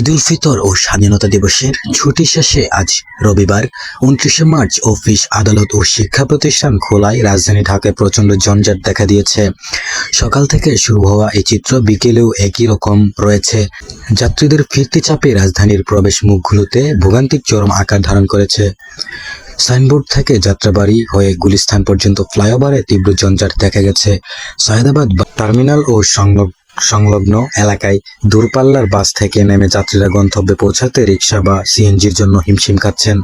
ঈদ উল ফিতর ও স্বাধীনতা দিবসের ছুটি শেষে আজ রবিবার 29শে মার্চ অফিস, আদালত ও শিক্ষা প্রতিষ্ঠান খোলায় রাজধানী ঢাকায় প্রচণ্ড জঞ্জাট দেখা দিয়েছে। সকাল থেকে শুরু হওয়া এই চিত্র বিকেলেও একই রকম রয়েছে। যাত্রীদের ফিরতি চাপে রাজধানীর প্রবেশ মুখগুলোতে ভোগান্তির চরম আকার ধারণ করেছে। সাইনবোর্ড থেকে যাত্রাবাড়ি হয়ে গুলিস্তান পর্যন্ত ফ্লাইওভারে তীব্র জঞ্জাট দেখা গেছে। সৈয়দাবাদ টার্মিনাল ও সংলগ্ন এলাকায় দূরপাল্লার বাস থেকে নেমে যাত্রীরা গন্তব্যে পৌঁছাতে রিকশা বা সিএনজির জন্য হিমশিম খাচ্ছেন।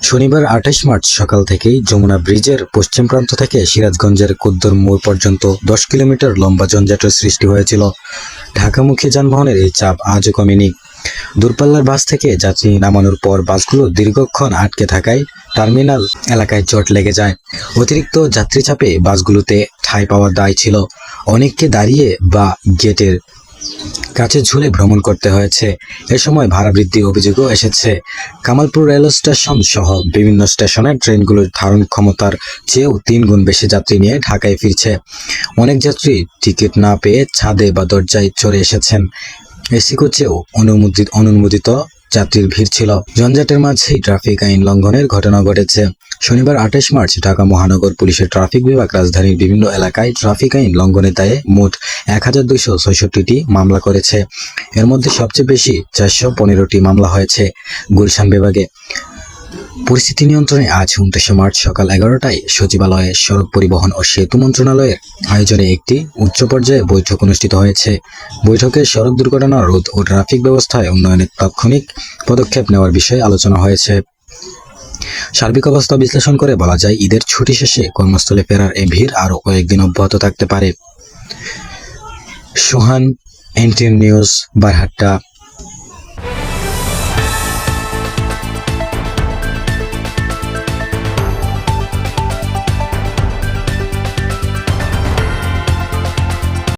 শনিবার 28 মার্চ সকাল থেকেই যমুনা ব্রিজের পশ্চিম প্রান্ত থেকে সিরাজগঞ্জের কুদ্দর মোড় পর্যন্ত 10 কিলোমিটার লম্বা জঞ্জাটের সৃষ্টি হয়েছিল। ঢাকামুখী যানবাহনের এই চাপ আজও কমেনি। দূরপাল্লার বাস থেকে যাত্রী নামানোর পর বাসগুলো দীর্ঘক্ষণ আটকে থাকায় টার্মিনাল এলাকায় জট লেগে যায়। অতিরিক্ত যাত্রী চাপে বাসগুলোতে ঠাঁই পাওয়ার দায় ছিল। অনেককে দাঁড়িয়ে বা গেটের কাছে ঝুলে ভ্রমণ করতে হয়েছে। এ সময় ভাড়া বৃদ্ধির অভিযোগও এসেছে। কামালপুর রেল স্টেশন সহ বিভিন্ন স্টেশনে ট্রেনগুলোর ধারণ ক্ষমতার চেয়েও 3 গুণ বেশি যাত্রী নিয়ে ঢাকায় ফিরছে। অনেক যাত্রী টিকিট না পেয়ে ছাদে বা দরজায় চড়ে এসেছেন। এসি কোচেও অনুমোদিত যাত্রীর ভিড় ছিল। জঞ্জাটের মাঝেই ট্রাফিক আইন লঙ্ঘনের ঘটনা ঘটেছে। শনিবার 28 মার্চ ঢাকা মহানগর পুলিশের ট্রাফিক বিভাগ রাজধানীর বিভিন্ন এলাকায় ট্রাফিক আইন লঙ্ঘনের দায়ে মোট 1266টি মামলা করেছে। এর মধ্যে সবচেয়ে বেশি 415টি মামলা হয়েছে গুলশান বিভাগে। পরিস্থিতি নিয়ন্ত্রণে আজ 29শে মার্চ সকাল 11টায় সচিবালয়ে সড়ক পরিবহন ও সেতু মন্ত্রণালয়ের আয়োজনে একটি উচ্চ পর্যায়ে বৈঠক অনুষ্ঠিত হয়েছে। বৈঠকে সড়ক দুর্ঘটনা রোধ ও ট্রাফিক ব্যবস্থায় উন্নয়নের তাৎক্ষণিক পদক্ষেপ নেওয়ার বিষয়ে আলোচনা হয়েছে। সার্বিক অবস্থা বিশ্লেষণ করে বলা যায়, ঈদের ছুটি শেষে কর্মস্থলে ফেরার এই ভিড় আরও কয়েকদিন অব্যাহত থাকতে পারে। সোহান, NTN নিউজ, বারহাট্টা।